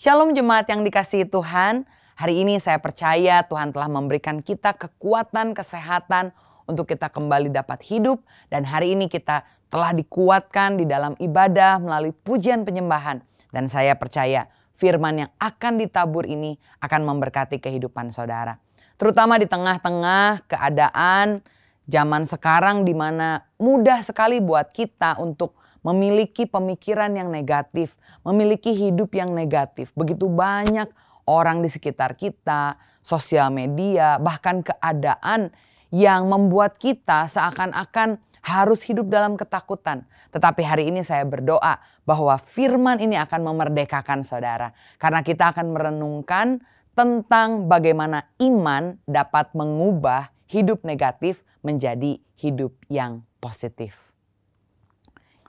Shalom jemaat yang dikasihi Tuhan. Hari ini saya percaya Tuhan telah memberikan kita kekuatan, kesehatan untuk kita kembali dapat hidup. Dan hari ini kita telah dikuatkan di dalam ibadah melalui pujian penyembahan. Dan saya percaya firman yang akan ditabur ini akan memberkati kehidupan saudara. Terutama di tengah-tengah keadaan zaman sekarang di mana mudah sekali buat kita untuk memiliki pemikiran yang negatif, memiliki hidup yang negatif. Begitu banyak orang di sekitar kita, sosial media, bahkan keadaan yang membuat kita seakan-akan harus hidup dalam ketakutan. Tetapi hari ini saya berdoa bahwa firman ini akan memerdekakan saudara. Karena kita akan merenungkan tentang bagaimana iman dapat mengubah hidup negatif menjadi hidup yang positif.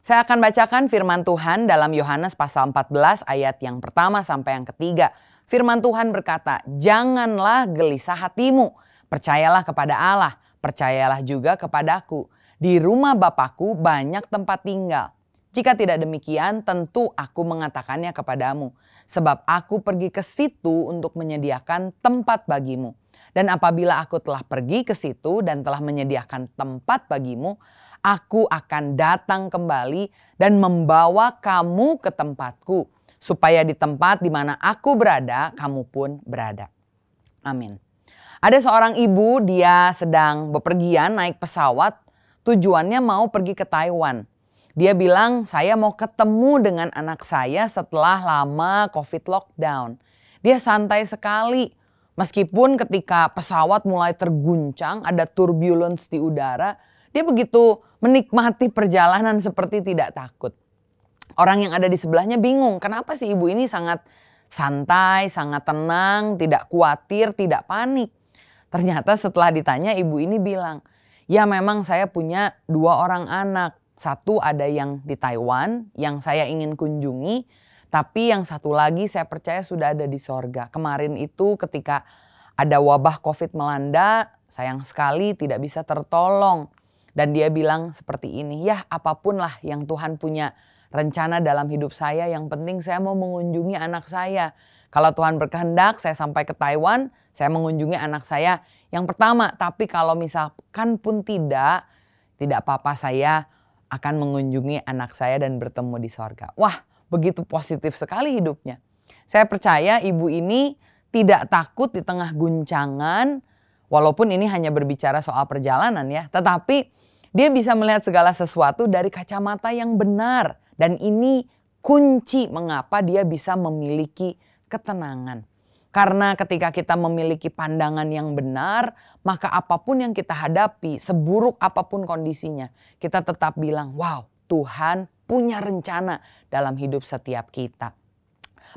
Saya akan bacakan firman Tuhan dalam Yohanes pasal 14 ayat yang pertama sampai yang ketiga. Firman Tuhan berkata, "Janganlah gelisah hatimu, percayalah kepada Allah, percayalah juga kepadaku. Di rumah Bapakku banyak tempat tinggal. Jika tidak demikian, tentu aku mengatakannya kepadamu, sebab aku pergi ke situ untuk menyediakan tempat bagimu. Dan apabila aku telah pergi ke situ dan telah menyediakan tempat bagimu, aku akan datang kembali dan membawa kamu ke tempatku, supaya di tempat di mana aku berada, kamu pun berada." Amin. Ada seorang ibu, dia sedang bepergian naik pesawat, tujuannya mau pergi ke Taiwan. Dia bilang, "Saya mau ketemu dengan anak saya setelah lama COVID lockdown." Dia santai sekali. Meskipun ketika pesawat mulai terguncang, ada turbulence di udara, dia begitu menikmati perjalanan seperti tidak takut. Orang yang ada di sebelahnya bingung, kenapa sih ibu ini sangat santai, sangat tenang, tidak khawatir, tidak panik. Ternyata setelah ditanya, ibu ini bilang, "Ya memang saya punya 2 orang anak. Satu ada yang di Taiwan yang saya ingin kunjungi, tapi yang satu lagi saya percaya sudah ada di sorga. Kemarin itu ketika ada wabah COVID melanda, sayang sekali tidak bisa tertolong." Dan dia bilang seperti ini, "Ya apapun lah yang Tuhan punya rencana dalam hidup saya, yang penting saya mau mengunjungi anak saya. Kalau Tuhan berkehendak saya sampai ke Taiwan, saya mengunjungi anak saya yang pertama. Tapi kalau misalkan pun tidak apa-apa, saya akan mengunjungi anak saya dan bertemu di sorga." Wah, begitu positif sekali hidupnya. Saya percaya ibu ini tidak takut di tengah guncangan, walaupun ini hanya berbicara soal perjalanan ya, tetapi dia bisa melihat segala sesuatu dari kacamata yang benar. Dan ini kunci mengapa dia bisa memiliki ketenangan. Karena ketika kita memiliki pandangan yang benar, maka apapun yang kita hadapi, seburuk apapun kondisinya, kita tetap bilang, wow, Tuhan punya rencana dalam hidup setiap kita.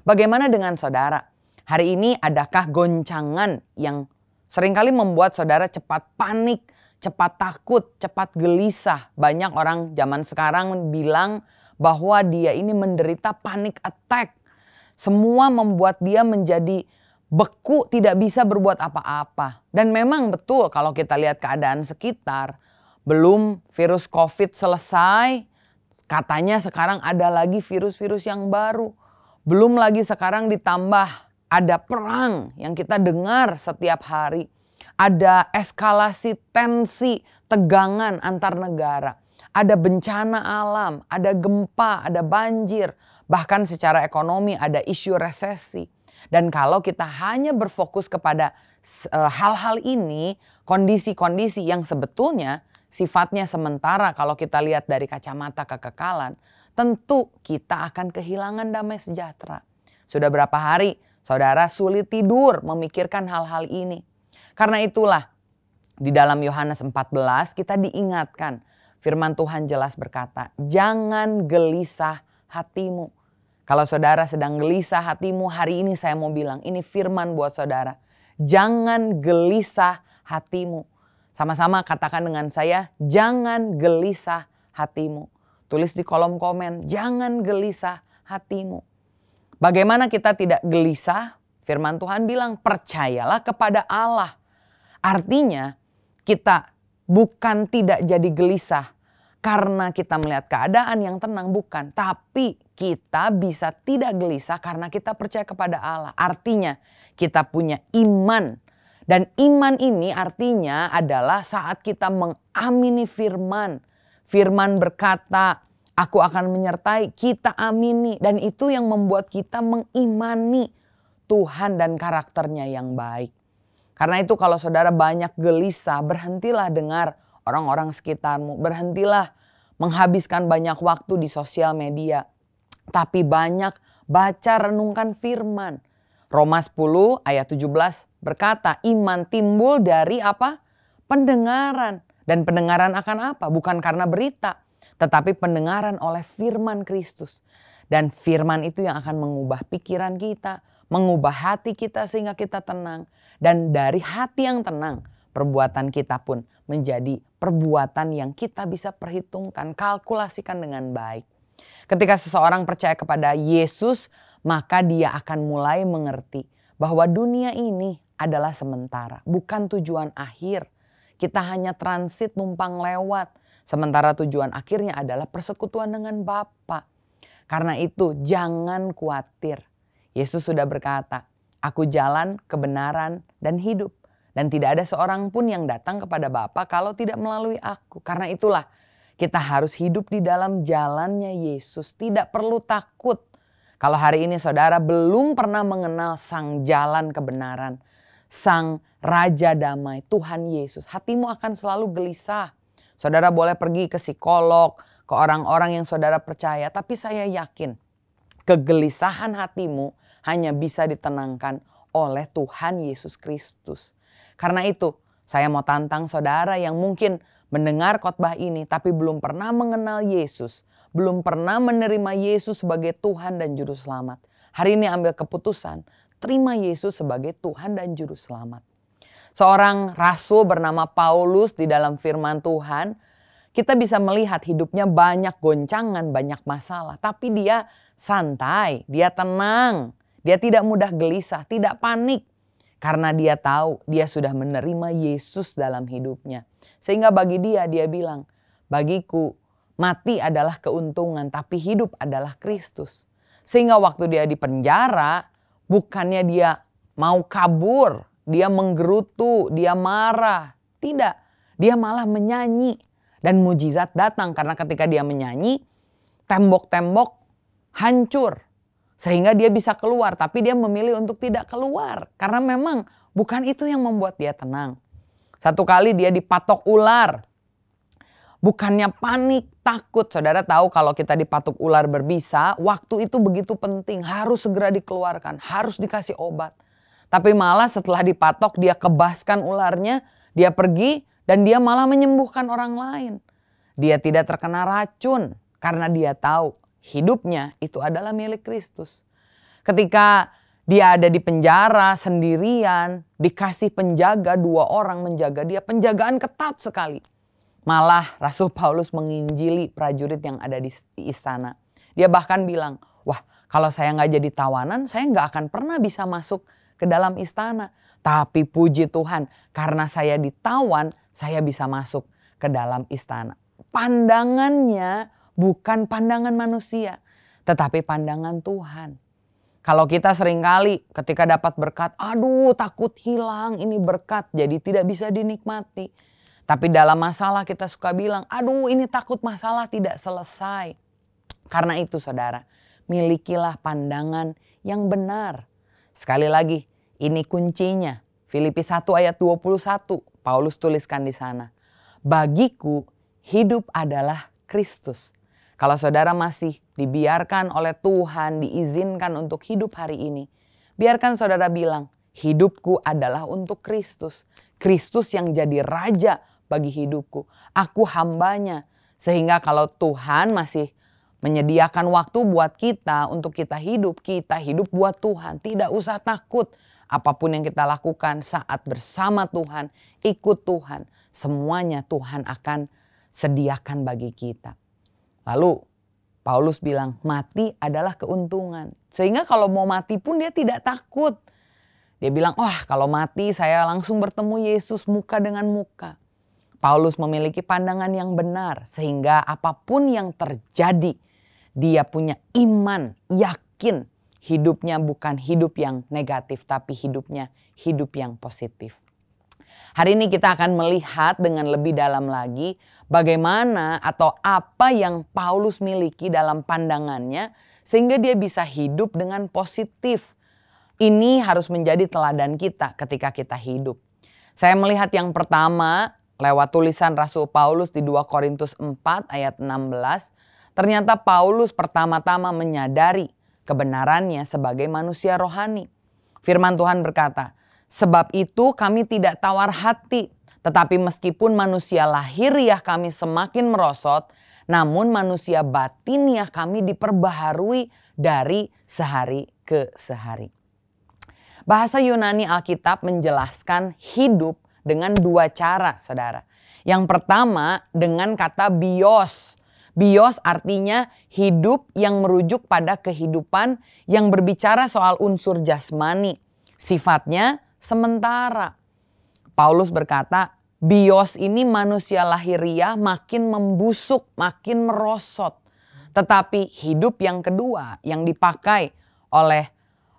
Bagaimana dengan saudara? Hari ini adakah goncangan yang seringkali membuat saudara cepat panik, cepat takut, cepat gelisah? Banyak orang zaman sekarang bilang bahwa dia ini menderita panic attack. Semua membuat dia menjadi beku, tidak bisa berbuat apa-apa. Dan memang betul kalau kita lihat keadaan sekitar, belum virus COVID selesai, katanya sekarang ada lagi virus-virus yang baru. Belum lagi sekarang ditambah ada perang yang kita dengar setiap hari. Ada eskalasi tensi, tegangan antar negara. Ada bencana alam, ada gempa, ada banjir. Bahkan secara ekonomi ada isu resesi. Dan kalau kita hanya berfokus kepada hal-hal ini, kondisi-kondisi yang sebetulnya sifatnya sementara kalau kita lihat dari kacamata kekekalan, tentu kita akan kehilangan damai sejahtera. Sudah berapa hari saudara sulit tidur memikirkan hal-hal ini. Karena itulah di dalam Yohanes 14 kita diingatkan, firman Tuhan jelas berkata, "Jangan gelisah hatimu." Kalau saudara sedang gelisah hatimu, hari ini saya mau bilang, ini firman buat saudara. Jangan gelisah hatimu. Sama-sama katakan dengan saya, jangan gelisah hatimu. Tulis di kolom komen, jangan gelisah hatimu. Bagaimana kita tidak gelisah? Firman Tuhan bilang, percayalah kepada Allah. Artinya kita bukan tidak jadi gelisah. karena kita melihat keadaan yang tenang, bukan. Tapi kita bisa tidak gelisah karena kita percaya kepada Allah. Artinya kita punya iman. Dan iman ini artinya adalah saat kita mengamini firman. Firman berkata, aku akan menyertai, kita amini. Dan itu yang membuat kita mengimani Tuhan dan karakternya yang baik. Karena itu kalau saudara banyak gelisah, berhentilah dengar orang-orang sekitarmu. Berhentilah menghabiskan banyak waktu di sosial media. Tapi banyak baca renungkan firman. Roma 10 ayat 17 berkata, iman timbul dari apa? Pendengaran. Dan pendengaran akan apa? Bukan karena berita, tetapi pendengaran oleh firman Kristus. Dan firman itu yang akan mengubah pikiran kita, mengubah hati kita sehingga kita tenang. Dan dari hati yang tenang, perbuatan kita pun menjadi perbuatan yang kita bisa perhitungkan, kalkulasikan dengan baik. Ketika seseorang percaya kepada Yesus, maka dia akan mulai mengerti bahwa dunia ini adalah sementara, bukan tujuan akhir. Kita hanya transit numpang lewat, sementara tujuan akhirnya adalah persekutuan dengan Bapa. Karena itu jangan khawatir. Yesus sudah berkata, aku jalan, kebenaran, dan hidup. Dan tidak ada seorang pun yang datang kepada Bapa kalau tidak melalui aku. Karena itulah kita harus hidup di dalam jalannya Yesus. Tidak perlu takut. Kalau hari ini saudara belum pernah mengenal sang jalan kebenaran, sang Raja Damai, Tuhan Yesus, hatimu akan selalu gelisah. Saudara boleh pergi ke psikolog, ke orang-orang yang saudara percaya. Tapi saya yakin kegelisahan hatimu hanya bisa ditenangkan oleh Tuhan Yesus Kristus. Karena itu saya mau tantang saudara yang mungkin mendengar khotbah ini tapi belum pernah mengenal Yesus. Belum pernah menerima Yesus sebagai Tuhan dan Juru Selamat. Hari ini ambil keputusan, terima Yesus sebagai Tuhan dan Juru Selamat. Seorang rasul bernama Paulus di dalam firman Tuhan, kita bisa melihat hidupnya banyak goncangan, banyak masalah. Tapi dia santai, dia tenang, dia tidak mudah gelisah, tidak panik. Karena dia tahu dia sudah menerima Yesus dalam hidupnya. Sehingga bagi dia bilang, bagiku mati adalah keuntungan tapi hidup adalah Kristus. Sehingga waktu dia di penjara bukannya dia mau kabur, dia menggerutu, dia marah. Tidak, dia malah menyanyi. Dan mujizat datang karena ketika dia menyanyi, tembok-tembok hancur. Sehingga dia bisa keluar, tapi dia memilih untuk tidak keluar. Karena memang bukan itu yang membuat dia tenang. Satu kali dia dipatok ular. Bukannya panik, takut. Saudara tahu kalau kita dipatok ular berbisa, waktu itu begitu penting. Harus segera dikeluarkan, harus dikasih obat. Tapi malah setelah dipatok dia kebaskan ularnya, dia pergi dan dia malah menyembuhkan orang lain. Dia tidak terkena racun karena dia tahu hidupnya itu adalah milik Kristus. Ketika dia ada di penjara sendirian, dikasih penjaga 2 orang menjaga dia, penjagaan ketat sekali. Malah Rasul Paulus menginjili prajurit yang ada di istana. Dia bahkan bilang, wah kalau saya nggak jadi tawanan, saya nggak akan pernah bisa masuk ke dalam istana. Tapi puji Tuhan, karena saya ditawan, saya bisa masuk ke dalam istana. Pandangannya bukan pandangan manusia, tetapi pandangan Tuhan. Kalau kita seringkali ketika dapat berkat, aduh takut hilang ini berkat, jadi tidak bisa dinikmati. Tapi dalam masalah kita suka bilang, aduh ini takut masalah tidak selesai. Karena itu saudara, milikilah pandangan yang benar. Sekali lagi, ini kuncinya. Filipi 1 ayat 21, Paulus tuliskan di sana. Bagiku hidup adalah Kristus. Kalau saudara masih dibiarkan oleh Tuhan, diizinkan untuk hidup hari ini, biarkan saudara bilang, hidupku adalah untuk Kristus. Kristus yang jadi raja bagi hidupku. Aku hambanya. Sehingga kalau Tuhan masih menyediakan waktu buat kita untuk kita hidup buat Tuhan. Tidak usah takut. Apapun yang kita lakukan saat bersama Tuhan, ikut Tuhan, semuanya Tuhan akan sediakan bagi kita. Lalu Paulus bilang mati adalah keuntungan. Sehingga kalau mau mati pun dia tidak takut. Dia bilang, wah kalau mati saya langsung bertemu Yesus muka dengan muka. Paulus memiliki pandangan yang benar sehingga apapun yang terjadi, dia punya iman, yakin hidupnya bukan hidup yang negatif tapi hidupnya hidup yang positif. Hari ini kita akan melihat dengan lebih dalam lagi bagaimana atau apa yang Paulus miliki dalam pandangannya sehingga dia bisa hidup dengan positif. Ini harus menjadi teladan kita ketika kita hidup. Saya melihat yang pertama lewat tulisan Rasul Paulus di 2 Korintus 4 ayat 16. Ternyata Paulus pertama-tama menyadari kebenarannya sebagai manusia rohani. Firman Tuhan berkata, sebab itu kami tidak tawar hati, tetapi meskipun manusia lahiriah kami semakin merosot, namun manusia batiniah kami diperbaharui dari sehari ke sehari. Bahasa Yunani Alkitab menjelaskan hidup dengan dua cara, saudara. Yang pertama dengan kata bios. Bios artinya hidup yang merujuk pada kehidupan yang berbicara soal unsur jasmani. Sifatnya sementara. Paulus berkata, bios ini manusia lahiriah makin membusuk, makin merosot. Tetapi hidup yang kedua yang dipakai oleh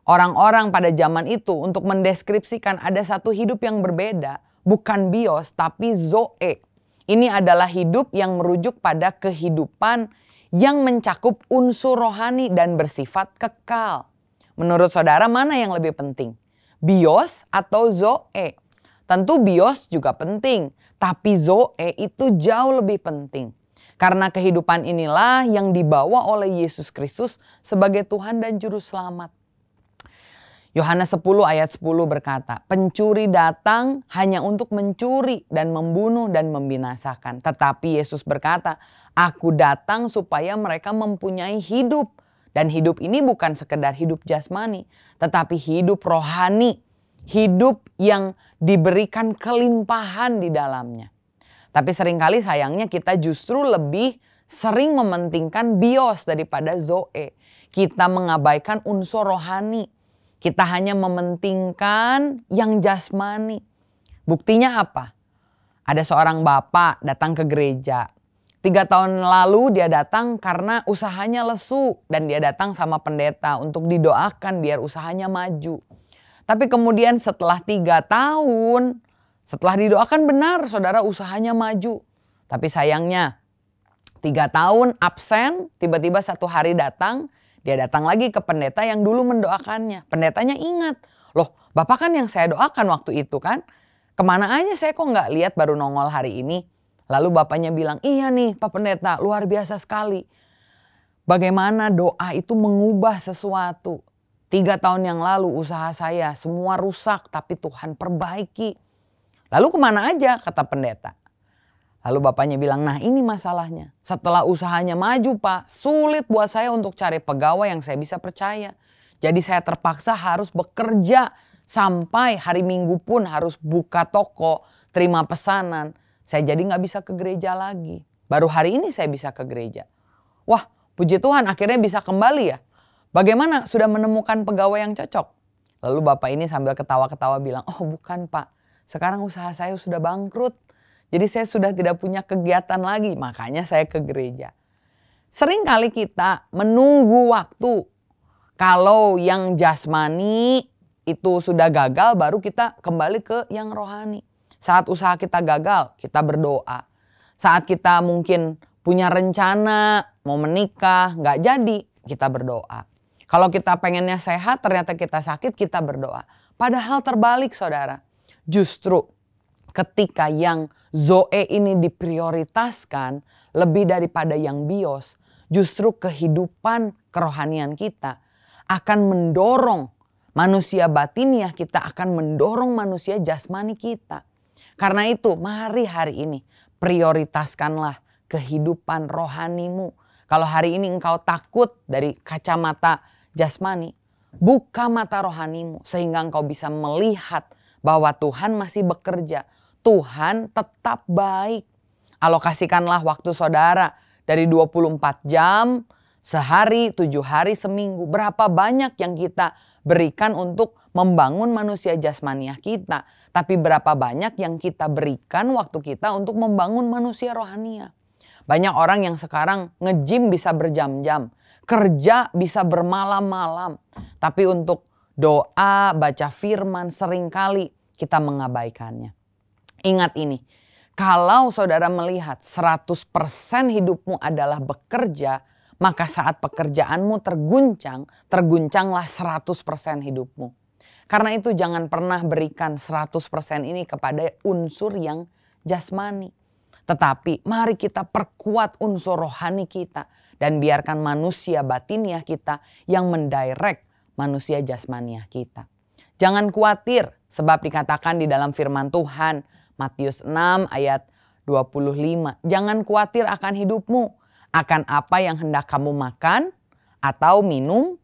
orang-orang pada zaman itu untuk mendeskripsikan ada satu hidup yang berbeda. Bukan bios tapi zoe. Ini adalah hidup yang merujuk pada kehidupan yang mencakup unsur rohani dan bersifat kekal. Menurut saudara mana yang lebih penting? Bios atau zoe? Tentu bios juga penting, tapi zoe itu jauh lebih penting. Karena kehidupan inilah yang dibawa oleh Yesus Kristus sebagai Tuhan dan Juru Selamat. Yohanes 10 ayat 10 berkata, pencuri datang hanya untuk mencuri dan membunuh dan membinasakan. Tetapi Yesus berkata, aku datang supaya mereka mempunyai hidup. Dan hidup ini bukan sekedar hidup jasmani, tetapi hidup rohani. Hidup yang diberikan kelimpahan di dalamnya. Tapi seringkali sayangnya kita justru lebih sering mementingkan bios daripada zoe. Kita mengabaikan unsur rohani. Kita hanya mementingkan yang jasmani. Buktinya apa? Ada seorang bapak datang ke gereja. 3 tahun lalu dia datang karena usahanya lesu. Dan dia datang sama pendeta untuk didoakan biar usahanya maju. Tapi kemudian setelah 3 tahun, setelah didoakan benar saudara usahanya maju. Tapi sayangnya 3 tahun absen, tiba-tiba satu hari datang. Dia datang lagi ke pendeta yang dulu mendoakannya. Pendetanya ingat, loh bapak kan yang saya doakan waktu itu kan. Kemana aja saya kok nggak lihat baru nongol hari ini. Lalu bapaknya bilang, iya nih Pak Pendeta luar biasa sekali. Bagaimana doa itu mengubah sesuatu. 3 tahun yang lalu usaha saya semua rusak tapi Tuhan perbaiki. Lalu kemana aja kata pendeta. Lalu bapaknya bilang, nah ini masalahnya. Setelah usahanya maju Pak, sulit buat saya untuk cari pegawai yang saya bisa percaya. Jadi saya terpaksa harus bekerja sampai hari Minggu pun harus buka toko, terima pesanan. Saya jadi gak bisa ke gereja lagi. Baru hari ini saya bisa ke gereja. Wah puji Tuhan akhirnya bisa kembali ya. Bagaimana sudah menemukan pegawai yang cocok? Lalu bapak ini sambil ketawa-ketawa bilang, oh bukan Pak, sekarang usaha saya sudah bangkrut. Jadi saya sudah tidak punya kegiatan lagi, makanya saya ke gereja. Sering kali kita menunggu waktu. Kalau yang jasmani itu sudah gagal, baru kita kembali ke yang rohani. Saat usaha kita gagal, kita berdoa. Saat kita mungkin punya rencana, mau menikah, nggak jadi, kita berdoa. Kalau kita pengennya sehat, ternyata kita sakit, kita berdoa. Padahal terbalik saudara. Justru ketika yang zoe ini diprioritaskan lebih daripada yang bios, justru kehidupan kerohanian kita akan mendorong manusia batiniah kita, akan mendorong manusia jasmani kita. Karena itu mari hari ini prioritaskanlah kehidupan rohanimu. Kalau hari ini engkau takut dari kacamata jasmani, buka mata rohanimu sehingga engkau bisa melihat bahwa Tuhan masih bekerja. Tuhan tetap baik. Alokasikanlah waktu saudara dari 24 jam, sehari, 7 hari, seminggu. Berapa banyak yang kita berikan untuk membangun manusia jasmaniah kita. Tapi berapa banyak yang kita berikan waktu kita untuk membangun manusia rohania. Banyak orang yang sekarang nge-gym bisa berjam-jam, kerja bisa bermalam-malam. Tapi untuk doa, baca firman seringkali kita mengabaikannya. Ingat ini, kalau saudara melihat 100% hidupmu adalah bekerja, maka saat pekerjaanmu terguncanglah 100% hidupmu. Karena itu jangan pernah berikan 100% ini kepada unsur yang jasmani. Tetapi mari kita perkuat unsur rohani kita dan biarkan manusia batiniah kita yang mendirect manusia jasmaniah kita. Jangan khawatir sebab dikatakan di dalam firman Tuhan Matius 6 ayat 25. Jangan khawatir akan hidupmu, akan apa yang hendak kamu makan atau minum.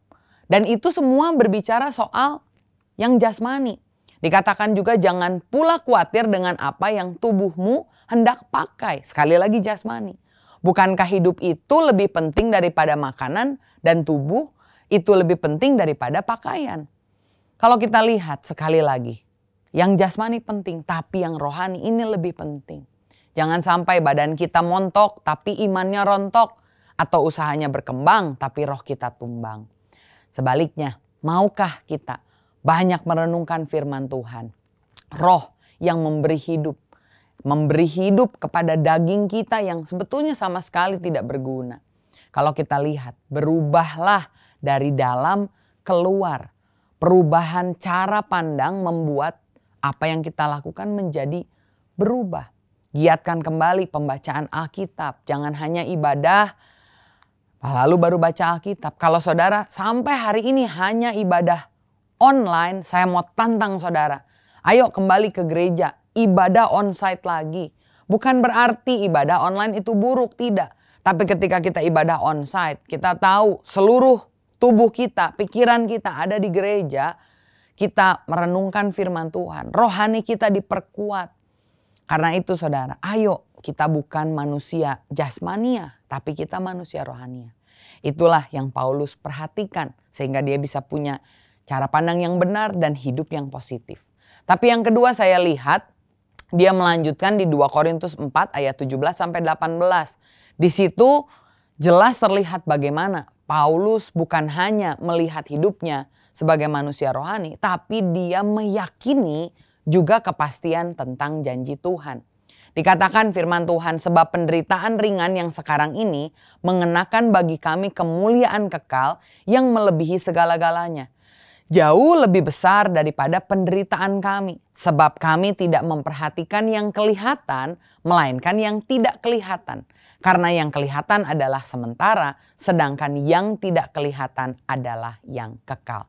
Dan itu semua berbicara soal yang jasmani. Dikatakan juga jangan pula khawatir dengan apa yang tubuhmu hendak pakai. Sekali lagi jasmani. Bukankah hidup itu lebih penting daripada makanan dan tubuh itu lebih penting daripada pakaian? Kalau kita lihat sekali lagi, yang jasmani penting tapi yang rohani ini lebih penting. Jangan sampai badan kita montok tapi imannya rontok. Atau usahanya berkembang tapi roh kita tumbang. Sebaliknya, maukah kita banyak merenungkan firman Tuhan? Roh yang memberi hidup. Memberi hidup kepada daging kita yang sebetulnya sama sekali tidak berguna. Kalau kita lihat, berubahlah dari dalam keluar. Perubahan cara pandang membuat apa yang kita lakukan menjadi berubah. Giatkan kembali pembacaan Alkitab. Jangan hanya ibadah lalu baru baca Alkitab. Kalau saudara sampai hari ini hanya ibadah online, saya mau tantang saudara. Ayo kembali ke gereja, ibadah onsite lagi. Bukan berarti ibadah online itu buruk, tidak. Tapi ketika kita ibadah onsite, kita tahu seluruh tubuh kita, pikiran kita ada di gereja. Kita merenungkan firman Tuhan, rohani kita diperkuat. Karena itu saudara, ayo kita bukan manusia jasmania, tapi kita manusia rohania. Itulah yang Paulus perhatikan sehingga dia bisa punya cara pandang yang benar dan hidup yang positif. Tapi yang kedua saya lihat, dia melanjutkan di 2 Korintus 4 ayat 17-18. Di situ jelas terlihat bagaimana Paulus bukan hanya melihat hidupnya sebagai manusia rohani, tapi dia meyakini juga kepastian tentang janji Tuhan. Dikatakan firman Tuhan, sebab penderitaan ringan yang sekarang ini mengenakan bagi kami kemuliaan kekal yang melebihi segala-galanya. Jauh lebih besar daripada penderitaan kami. Sebab kami tidak memperhatikan yang kelihatan, melainkan yang tidak kelihatan. Karena yang kelihatan adalah sementara, sedangkan yang tidak kelihatan adalah yang kekal.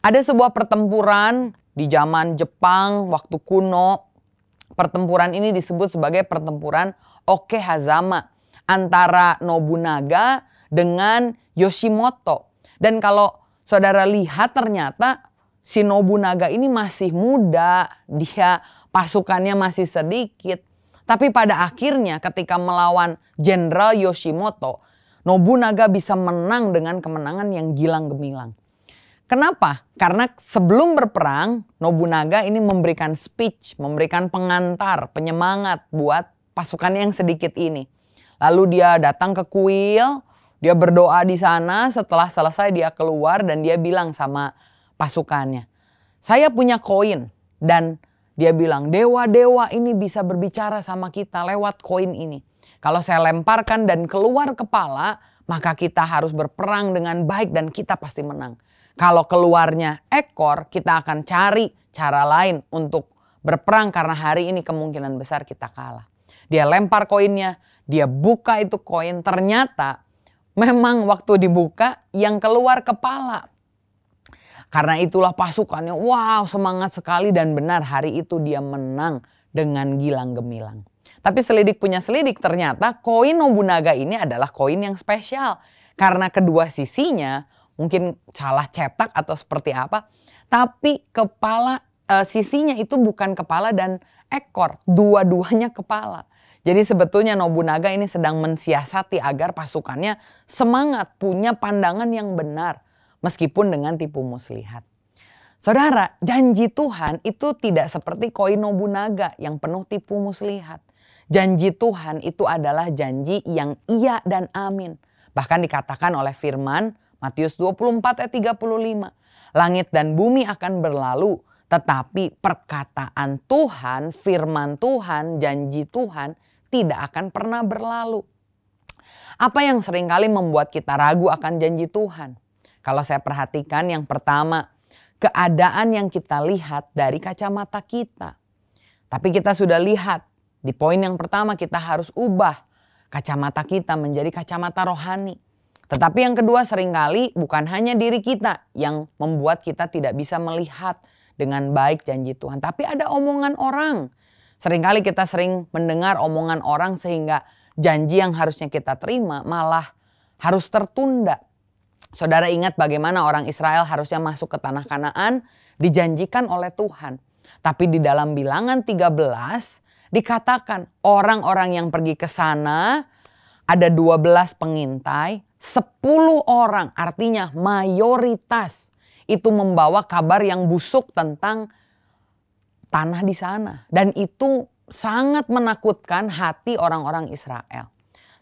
Ada sebuah pertempuran di zaman Jepang waktu kuno. Pertempuran ini disebut sebagai pertempuran Okehazama antara Nobunaga dengan Yoshimoto. Dan kalau saudara lihat ternyata si Nobunaga ini masih muda, dia pasukannya masih sedikit. Tapi pada akhirnya ketika melawan Jenderal Yoshimoto, Nobunaga bisa menang dengan kemenangan yang gilang gemilang. Kenapa? Karena sebelum berperang, Nobunaga ini memberikan speech, memberikan pengantar, penyemangat buat pasukan yang sedikit ini. Lalu dia datang ke kuil, dia berdoa di sana, setelah selesai dia keluar dan dia bilang sama pasukannya, saya punya koin. Dan dia bilang, dewa-dewa ini bisa berbicara sama kita lewat koin ini. Kalau saya lemparkan dan keluar kepala, maka kita harus berperang dengan baik dan kita pasti menang. Kalau keluarnya ekor, kita akan cari cara lain untuk berperang karena hari ini kemungkinan besar kita kalah. Dia lempar koinnya, dia buka itu koin, ternyata memang waktu dibuka yang keluar kepala. Karena itulah pasukannya, wow semangat sekali dan benar hari itu dia menang dengan gilang gemilang. Tapi selidik punya selidik, ternyata koin Nobunaga ini adalah koin yang spesial. Karena kedua sisinya mungkin salah cetak atau seperti apa. Tapi kepala sisinya itu bukan kepala dan ekor. Dua-duanya kepala. Jadi sebetulnya Nobunaga ini sedang mensiasati agar pasukannya semangat, punya pandangan yang benar. meskipun dengan tipu muslihat. Saudara, janji Tuhan itu tidak seperti koin Nobunaga yang penuh tipu muslihat. Janji Tuhan itu adalah janji yang iya dan amin. Bahkan dikatakan oleh firman Matius 24 ayat 35. Langit dan bumi akan berlalu, tetapi perkataan Tuhan, firman Tuhan, janji Tuhan tidak akan pernah berlalu. Apa yang seringkali membuat kita ragu akan janji Tuhan? Kalau saya perhatikan, yang pertama, keadaan yang kita lihat dari kacamata kita. Tapi kita sudah lihat, di poin yang pertama kita harus ubah kacamata kita menjadi kacamata rohani. Tetapi yang kedua, seringkali bukan hanya diri kita yang membuat kita tidak bisa melihat dengan baik janji Tuhan. Tapi ada omongan orang. Seringkali kita sering mendengar omongan orang sehingga janji yang harusnya kita terima malah harus tertunda. Saudara ingat bagaimana orang Israel harusnya masuk ke tanah Kanaan dijanjikan oleh Tuhan. Tapi di dalam Bilangan 13 dikatakan orang-orang yang pergi ke sana ada 12 pengintai, 10 orang, artinya mayoritas itu membawa kabar yang busuk tentang tanah di sana. Dan itu sangat menakutkan hati orang-orang Israel.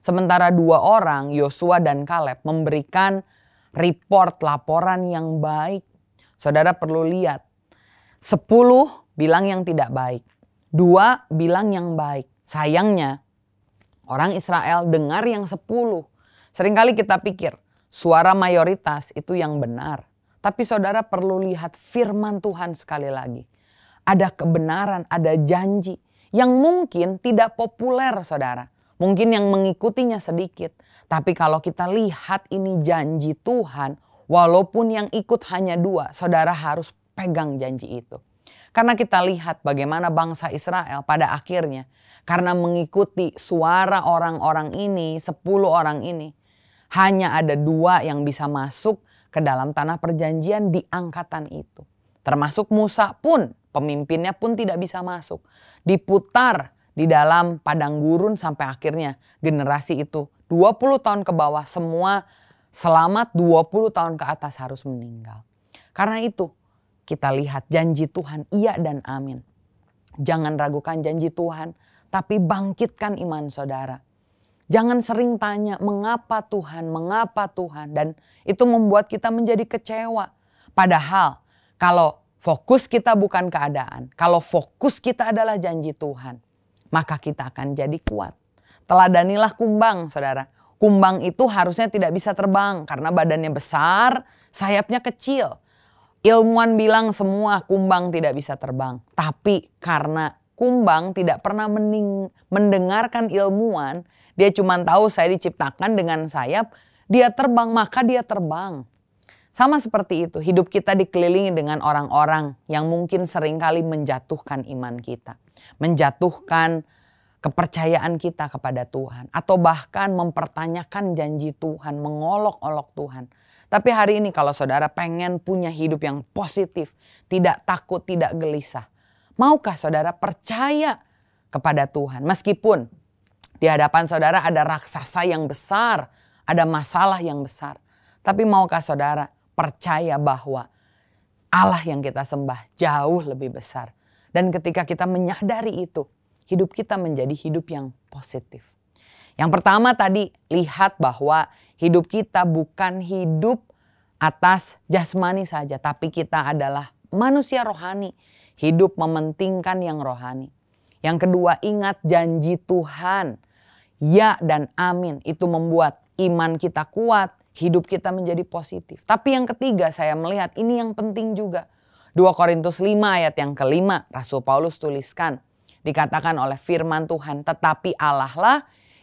Sementara 2 orang, Yosua dan Kaleb, memberikan laporan yang baik. Saudara perlu lihat, 10 bilang yang tidak baik, 2 bilang yang baik. Sayangnya orang Israel dengar yang 10. Seringkali kita pikir suara mayoritas itu yang benar. Tapi saudara perlu lihat firman Tuhan sekali lagi. Ada kebenaran, ada janji yang mungkin tidak populer saudara. Mungkin yang mengikutinya sedikit. Tapi kalau kita lihat ini janji Tuhan, walaupun yang ikut hanya 2, saudara harus pegang janji itu. Karena kita lihat bagaimana bangsa Israel pada akhirnya, karena mengikuti suara orang-orang ini, 10 orang ini, hanya ada 2 yang bisa masuk ke dalam tanah perjanjian di angkatan itu. Termasuk Musa pun, pemimpinnya pun tidak bisa masuk. Diputar di dalam padang gurun sampai akhirnya generasi itu 20 tahun ke bawah semua selamat, 20 tahun ke atas harus meninggal. Karena itu kita lihat janji Tuhan iya dan amin. Jangan ragukan janji Tuhan, tapi bangkitkan iman saudara. Jangan sering tanya mengapa Tuhan, dan itu membuat kita menjadi kecewa. Padahal kalau fokus kita bukan keadaan, kalau fokus kita adalah janji Tuhan, maka kita akan jadi kuat. Teladanilah kumbang saudara. Kumbang itu harusnya tidak bisa terbang karena badannya besar, sayapnya kecil. Ilmuwan bilang semua kumbang tidak bisa terbang. Tapi karena kumbang tidak pernah mendengarkan ilmuwan, dia cuma tahu saya diciptakan dengan sayap, dia terbang maka dia terbang. Sama seperti itu, hidup kita dikelilingi dengan orang-orang yang mungkin seringkali menjatuhkan iman kita. Menjatuhkan kepercayaan kita kepada Tuhan. Atau bahkan mempertanyakan janji Tuhan, mengolok-olok Tuhan. Tapi hari ini kalau saudara pengen punya hidup yang positif, tidak takut, tidak gelisah. Maukah saudara percaya kepada Tuhan? Meskipun di hadapan saudara ada raksasa yang besar, ada masalah yang besar. Tapi maukah saudara percaya bahwa Allah yang kita sembah jauh lebih besar. Dan ketika kita menyadari itu, hidup kita menjadi hidup yang positif. Yang pertama tadi, lihat bahwa hidup kita bukan hidup atas jasmani saja. Tapi kita adalah manusia rohani. Hidup mementingkan yang rohani. Yang kedua, ingat janji Tuhan. Ya dan amin. Itu membuat iman kita kuat. Hidup kita menjadi positif. Tapi yang ketiga saya melihat ini yang penting juga. 2 Korintus 5 ayat yang kelima Rasul Paulus tuliskan. Dikatakan oleh firman Tuhan, tetapi Allah lah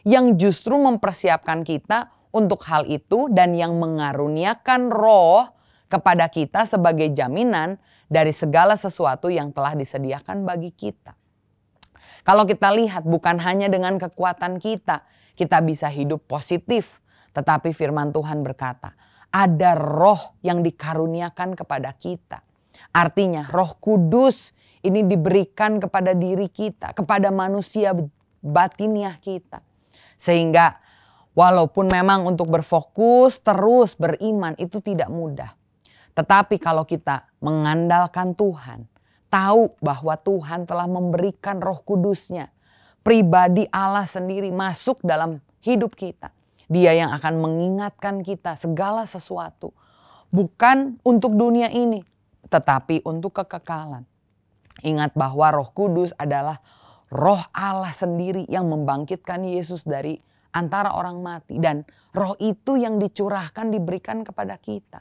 yang justru mempersiapkan kita untuk hal itu dan yang mengaruniakan roh kepada kita sebagai jaminan dari segala sesuatu yang telah disediakan bagi kita. Kalau kita lihat bukan hanya dengan kekuatan kita bisa hidup positif. Tetapi firman Tuhan berkata, ada roh yang dikaruniakan kepada kita. Artinya Roh Kudus ini diberikan kepada diri kita, kepada manusia batiniah kita. Sehingga walaupun memang untuk berfokus terus beriman itu tidak mudah. Tetapi kalau kita mengandalkan Tuhan, tahu bahwa Tuhan telah memberikan Roh Kudus-Nya, pribadi Allah sendiri masuk dalam hidup kita. Dia yang akan mengingatkan kita segala sesuatu. Bukan untuk dunia ini, tetapi untuk kekekalan. Ingat bahwa Roh Kudus adalah Roh Allah sendiri yang membangkitkan Yesus dari antara orang mati. Dan Roh itu yang dicurahkan, diberikan kepada kita.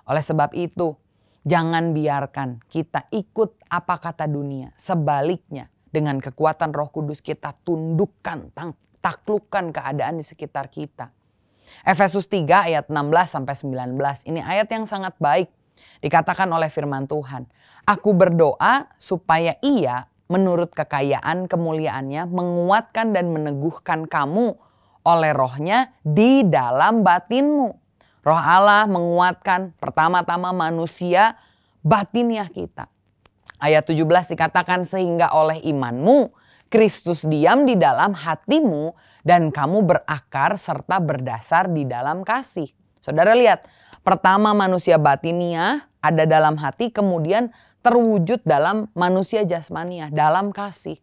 Oleh sebab itu, jangan biarkan kita ikut apa kata dunia. Sebaliknya, dengan kekuatan Roh Kudus kita tundukkan, taklukkan keadaan di sekitar kita. Efesus 3 ayat 16-19. Ini ayat yang sangat baik. Dikatakan oleh firman Tuhan, aku berdoa supaya Ia menurut kekayaan kemuliaannya menguatkan dan meneguhkan kamu oleh Roh-Nya di dalam batinmu. Roh Allah menguatkan pertama-tama manusia batiniah kita. Ayat 17 dikatakan sehingga oleh imanmu Kristus diam di dalam hatimu dan kamu berakar serta berdasar di dalam kasih. Saudara lihat, pertama manusia batiniah ada dalam hati, kemudian terwujud dalam manusia jasmaniah, dalam kasih.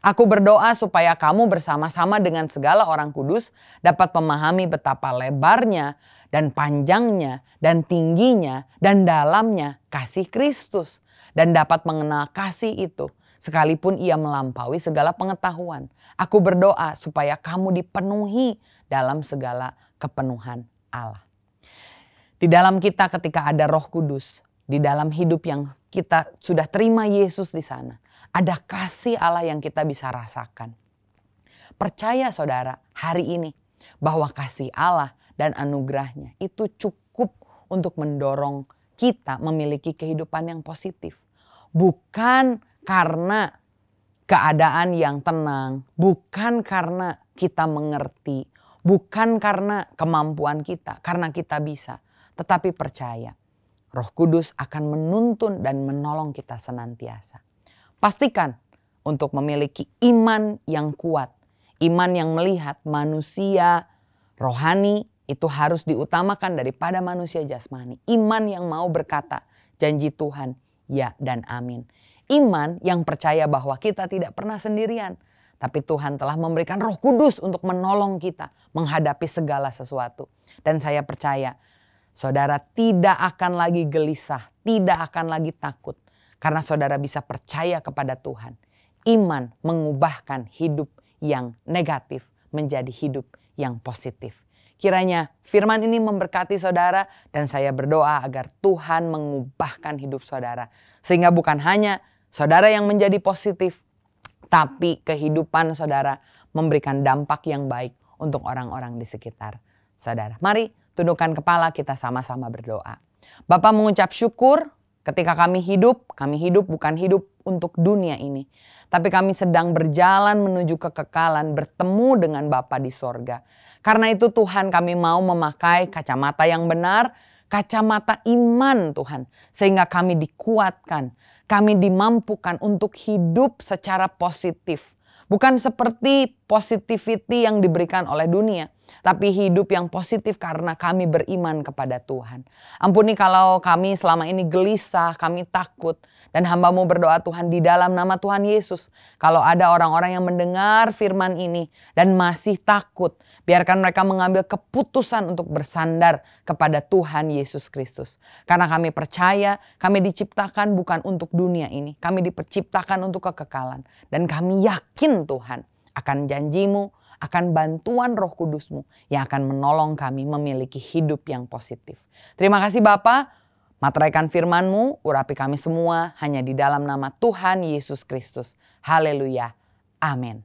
Aku berdoa supaya kamu bersama-sama dengan segala orang kudus dapat memahami betapa lebarnya dan panjangnya dan tingginya dan dalamnya kasih Kristus. Dan dapat mengenal kasih itu sekalipun ia melampaui segala pengetahuan. Aku berdoa supaya kamu dipenuhi dalam segala kepenuhan Allah. Di dalam kita ketika ada Roh Kudus, di dalam hidup yang kita sudah terima Yesus di sana, ada kasih Allah yang kita bisa rasakan. Percaya saudara hari ini bahwa kasih Allah dan anugerahnya itu cukup untuk mendorong kita memiliki kehidupan yang positif. Bukan karena keadaan yang tenang, bukan karena kita mengerti, bukan karena kemampuan kita, karena kita bisa. Tetapi percaya Roh Kudus akan menuntun dan menolong kita senantiasa. Pastikan untuk memiliki iman yang kuat. Iman yang melihat manusia rohani itu harus diutamakan daripada manusia jasmani. Iman yang mau berkata janji Tuhan ya dan amin. Iman yang percaya bahwa kita tidak pernah sendirian. Tapi Tuhan telah memberikan Roh Kudus untuk menolong kita menghadapi segala sesuatu. Dan saya percaya saudara tidak akan lagi gelisah, tidak akan lagi takut. Karena saudara bisa percaya kepada Tuhan. Iman mengubahkan hidup yang negatif menjadi hidup yang positif. Kiranya firman ini memberkati saudara dan saya berdoa agar Tuhan mengubahkan hidup saudara. Sehingga bukan hanya saudara yang menjadi positif, tapi kehidupan saudara memberikan dampak yang baik untuk orang-orang di sekitar saudara. Mari tundukkan kepala, kita sama-sama berdoa. Bapa mengucap syukur ketika kami hidup bukan hidup untuk dunia ini. Tapi kami sedang berjalan menuju kekekalan, bertemu dengan Bapa di sorga. Karena itu Tuhan kami mau memakai kacamata yang benar, kacamata iman Tuhan. Sehingga kami dikuatkan, kami dimampukan untuk hidup secara positif. Bukan seperti positivity yang diberikan oleh dunia. Tapi hidup yang positif karena kami beriman kepada Tuhan. Ampuni kalau kami selama ini gelisah, kami takut. Dan hamba-Mu berdoa Tuhan di dalam nama Tuhan Yesus. Kalau ada orang-orang yang mendengar firman ini dan masih takut. Biarkan mereka mengambil keputusan untuk bersandar kepada Tuhan Yesus Kristus. Karena kami percaya kami diciptakan bukan untuk dunia ini. Kami diciptakan untuk kekekalan. Dan kami yakin Tuhan akan janji-Mu, akan bantuan Roh Kudus-Mu yang akan menolong kami memiliki hidup yang positif. Terima kasih Bapa, materaikan firman-Mu, urapi kami semua hanya di dalam nama Tuhan Yesus Kristus. Haleluya, amin.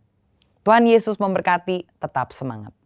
Tuhan Yesus memberkati, tetap semangat.